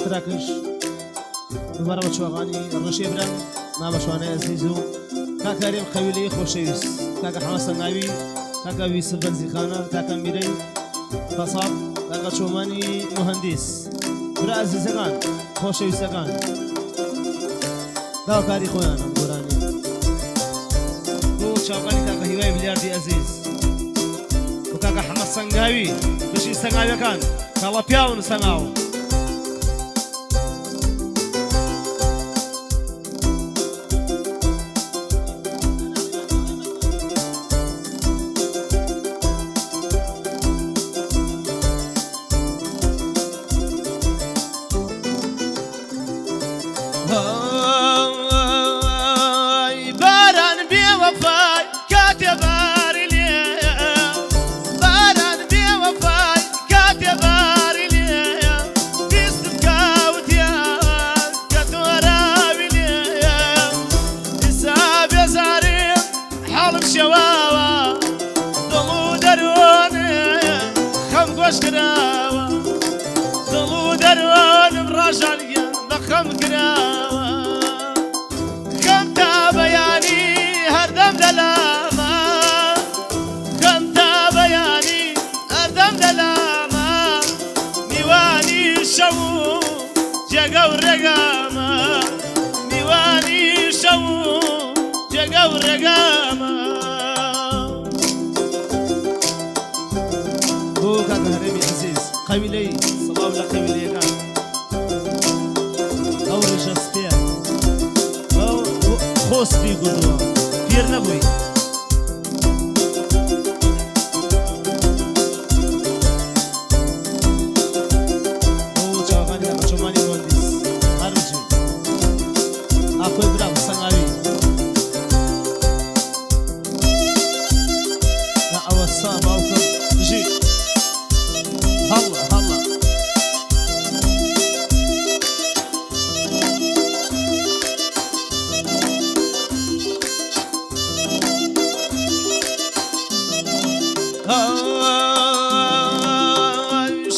تراكش دوباره بچوغانی ڕۆژێ برام نامەشوانەیە ئەزیز و کاکە هەرێم قەویلەی خۆشەویست کاکە حەمە سەنگاوی کاکە ویسل بەنزیخانە کاکە میرەی فەساڵ کاکە چۆمانی مهندس برا ئەزیزەکان خۆشەویستەکان داواکاری خۆیانە گۆرانی بۆ چاوەکانی کاکە هیوای بلیاردی ئەزیز و کاکە حەمە سەنگاوی بەشی سەنگاویەکان کاڵە پیاون سەنگاو قەویلەی سڵاو لە قەویلەیەکان ئەو ڕژەسپێ خۆستی گوردووە پیر نەبووی بۆ چاوەکانی کاکە چۆمانی مهندس هەروچی ئاکۆی برا سەنگاوی ئەوە سا باوکە بژی هەڵە هەڵە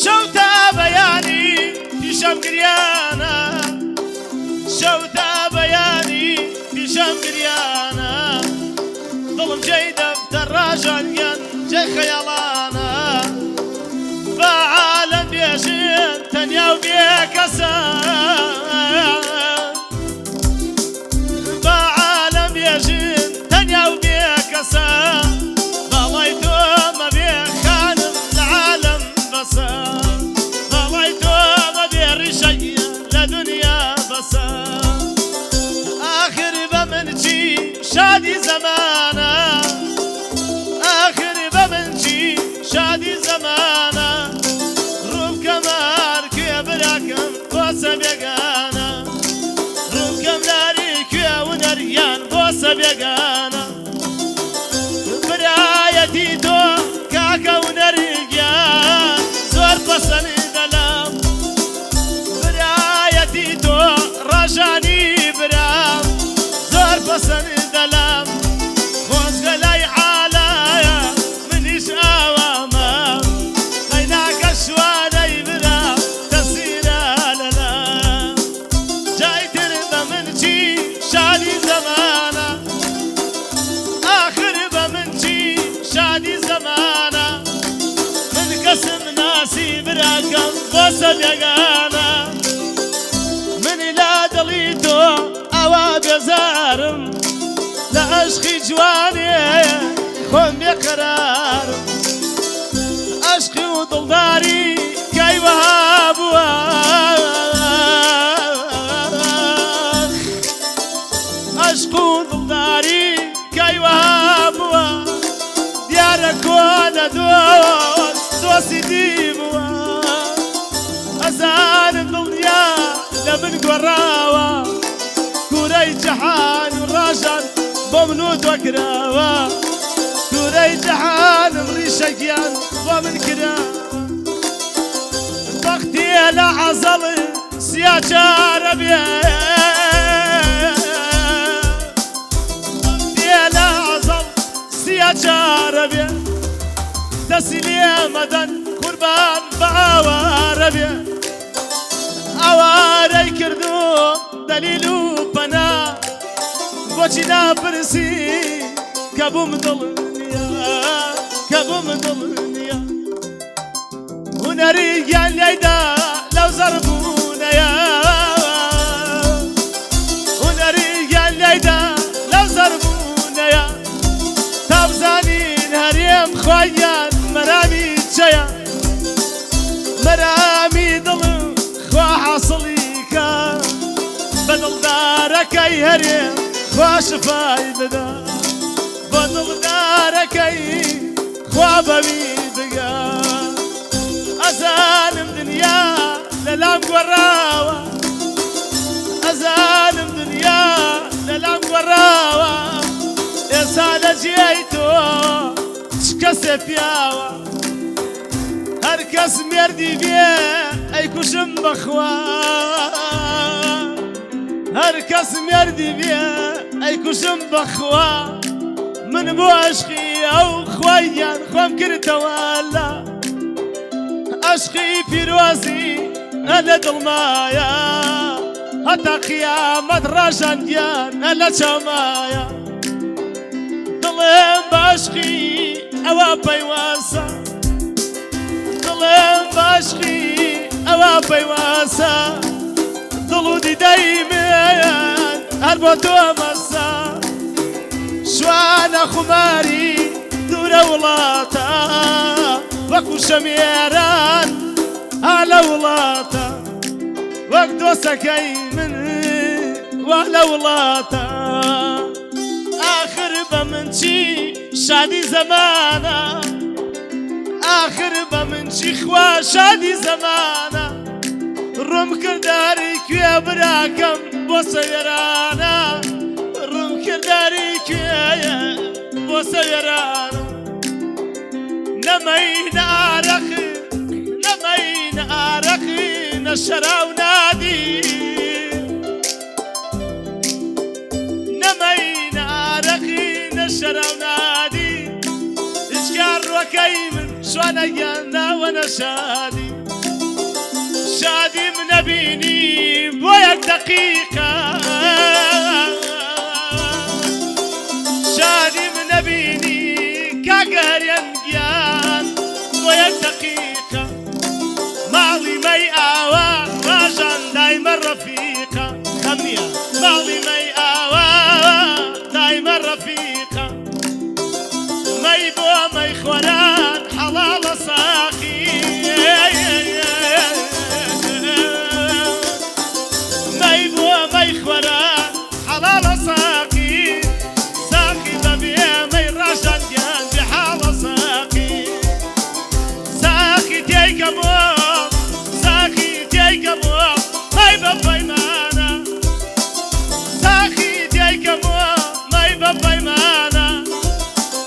شەوتە بەیانی پیشەم گریانە شەوتە بەیانی پیشەم گریانە دڵم جێی دەفتە ڕاژانگەن جێ خەیاڵانە عالم بيجين تنيا وبيكسا بعالم بيجين تنيا وبيكسا ضليتو ما بيخانم العالم بسا ضليتو ما بيرشي لدنيا بسا آخر بمنجي شادي زمانا آخر بمنجي شادي زمانا بۆسە بێگانە ڕووکەم لاری کوێ و نەریان بۆسە بێگانە برایەتی تۆ کاکە و نەریگیان زۆر پەسەنی دەلام برایەتی تۆ ڕەژانی برام زۆر پەسەنی دەلام خۆزگە لای عالایە منیش ئاوامە قەیناکە شوانەی برام شادي زمانة آخر بمنجي شادي زمانة من قسم ناسي براكم بوسة بيقانا من لا دليتو أوا بزارم لا أشخي جواني خون بقرار أشخي وضلداري كي وهابوا عشقو ضلداري كي وهابوا ديارك وانا دوسي ديبوا أزان الدنيا لمن قراوا كوري جحان والراجل بمنود وكراوا كوري جحان مريشكيان ومن كراوا بختي لعزل سياجة ربيع جاربيا تسلية مدن قربان بعواربيا ئەوارەی کردو دەلیل و پەنا بۆچی ناپرسی کە بووم دڵنیا هونەری گیان لێیدا لەو زەربوونەیە هونەری گیان لێیدا لەو زەربوونەیە تا بزانین هەرێم خوایان مەرامی چەیە مەرامی دڵم خوا حاصڵیکە بە دڵدارەکەی هەرێم خوا شفای بدە بە دڵدارەکەی خوا بەوی بگە ئەزانم دنیا لەلام گۆڕاوە ئەزانم دنیا لەلام گۆڕاوە ئێستا لە جێی تۆ چ کەسێ پیاوە هەر کەس مێردی بێ ئەیکوشم بەخوا هەر کەس مێردی بێ ئەیکوشم بەخوا من بۆ عشقی ئەو خوایان خۆم کردەوە لە عشقی پیرۆزی لە دڵمایە هەتا قیامەت ڕەشەندیان لە چاومایە دڵێم بە عشقی ئەوە پەیوەسە دڵێم بە عشقی ئەوە پەیوەسە دڵ و دیدەی من هەر بۆ تۆ بەسە شوانە خوماری دوورە وڵاتە وەکو شەمێران ها لە وڵاتە وەک دۆستەکەی من وا لە وڵاتە ئاخر بە من چی شادی زەمانە ئاخر بە من چی خوا شادی زەمانە ڕوم کرداری کوێ براکەم بۆ سەوێرانە ڕوم کرداری کوێیە بۆ سەوێرانە نەمەینە ئارەقی نەمەینە ئارەقی نەشەراو نادی نەمەینە ئارەقی نەشەراو نادی هیچکار ڕۆکەی من شوانە گیانناوە نەشادی شادی من نەبینی بۆ یەک دەقیقە شادی من نەبینی کاکە هەرێم گیان بۆ یەک دەقیقە ماڵی مەی ئاوا ڕاژان دایمە ڕەفیقە خەم نییە ماڵی مەی ئاوا دایمە ڕەفیقە مەی بۆ مەی خۆران حەڵاڵە ساقی مەی بۆ مەی خۆران حەڵاڵە ساقی ساقی بەبێ مەی ڕاژاندیان بێ حاڵە ساقی ساقی تێیکەمەوە ساقی تێیکەمەوە مەی بە پەیمانە ساقی تێیکەمەوە مەی بە پەیمانە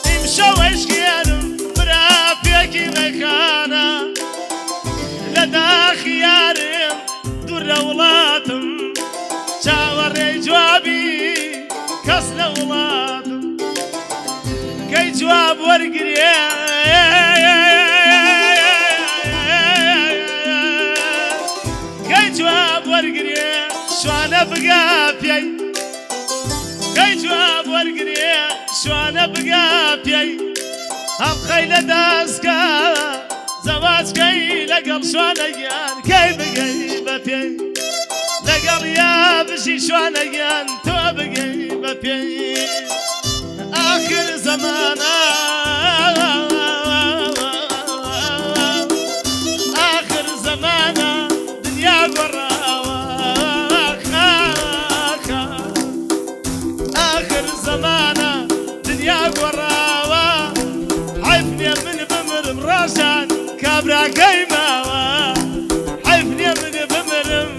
ئیمشەو عیشقێنم برا پێکی مەیخانە لە داخی یارم دوور لە وڵاتم چاوەڕێی جوابی کەس لە وڵاتم کەی جواب وەرگرێ کەی جواب وەرگرێ شوانە بگا پێی کەی جواب وەرگرێ شوانە بگا پێی هەڵخەی لە دەستکە زەواجکەی لەگەڵ شوانەگیان کەی بگەی بە پێی لەگەڵ یا بژی شوانەگیان تۆ بگەی بە پێی آخر زەمانە آخر زەمانە دنیا گۆڕاوە آخر زەمانە دنیا گۆڕاوە حەیف نییە من بمرم ڕەشان کابراکەی ماوە حەیف نییە من بمرم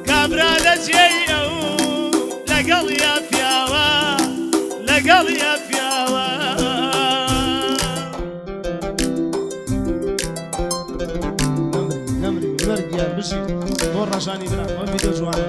کابرا لە جێی ئەو لەگەڵ یا پیاوە لەگەڵ یا پیاوە نەمری وەرگیان بژی بۆ ڕەشانی برا ئەو ڤیدیۆ جوانە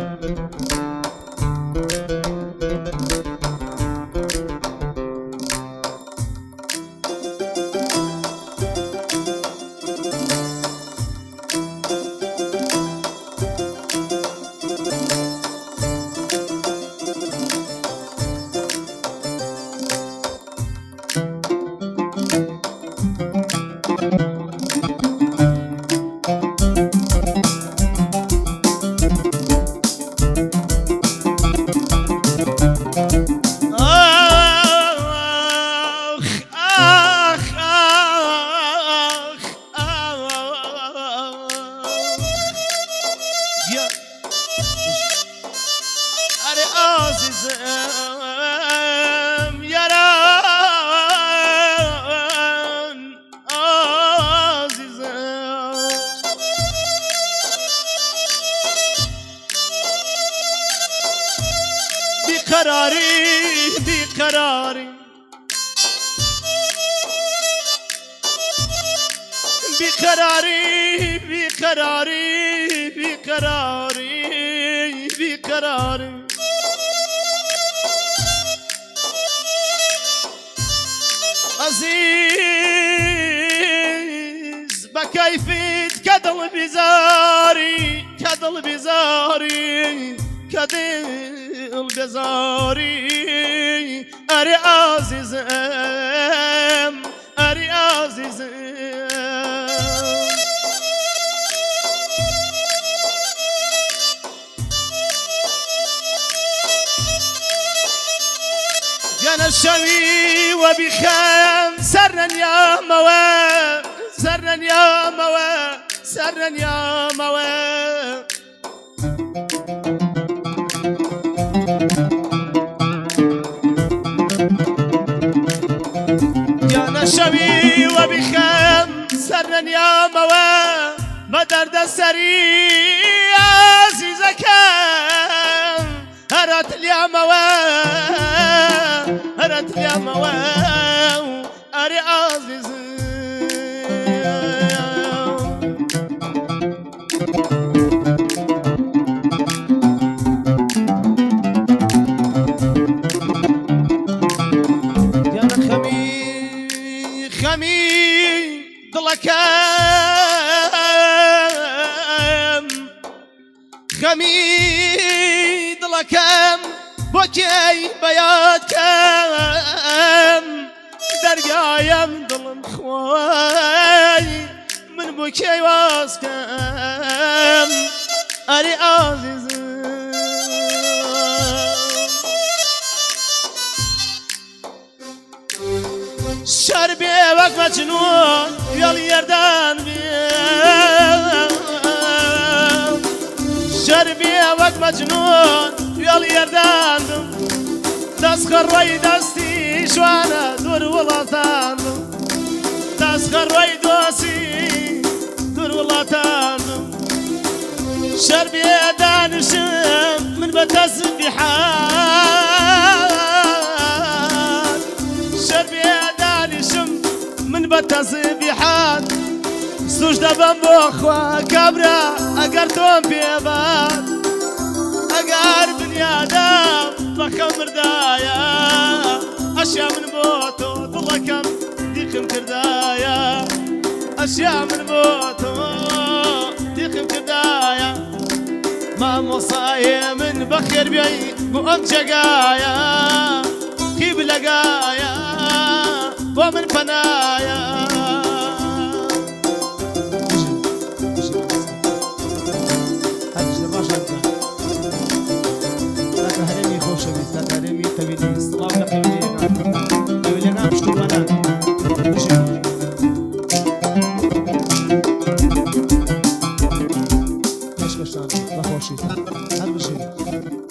بقراري بقراري بقراري بقراري بقراري بقراري عزيز بكيفية كدل بزاري كدل بزاري كدل بزاري أري عزيز أري عزيز يا الشوي وبخام سرا يا موى سرا يا موى سرا يا موى يا الشوي وبخام سرا يا موى بدرد السريع عزيزك هرت يا موى هرت يا موى أري عزيز يا خمي خمي ضلكام خمي ضلكام بوكي بيات كام درقايا من ظلم خواي من بوكي واسكام أري عزيز شربي وقت مجنون يالي يردان شربي وقت مجنون يالي يردان تسخر وي دستي شوانا دور ولاتان تسخر وي دوسي دور ولاتان شربي دانشم من بتسبيحات شربي دانشم من بتسبيحات سجدة بمبوخوا كبرى أقرتهم بيبات أقار بنيادم بخمر دايا أشياء من موتو ضلكم ديخم كردايا أشياء من موتو ديخم كردايا ما مصايا من بخير بي بؤم جقايا خيب لقايا ومن فنايا هر بشي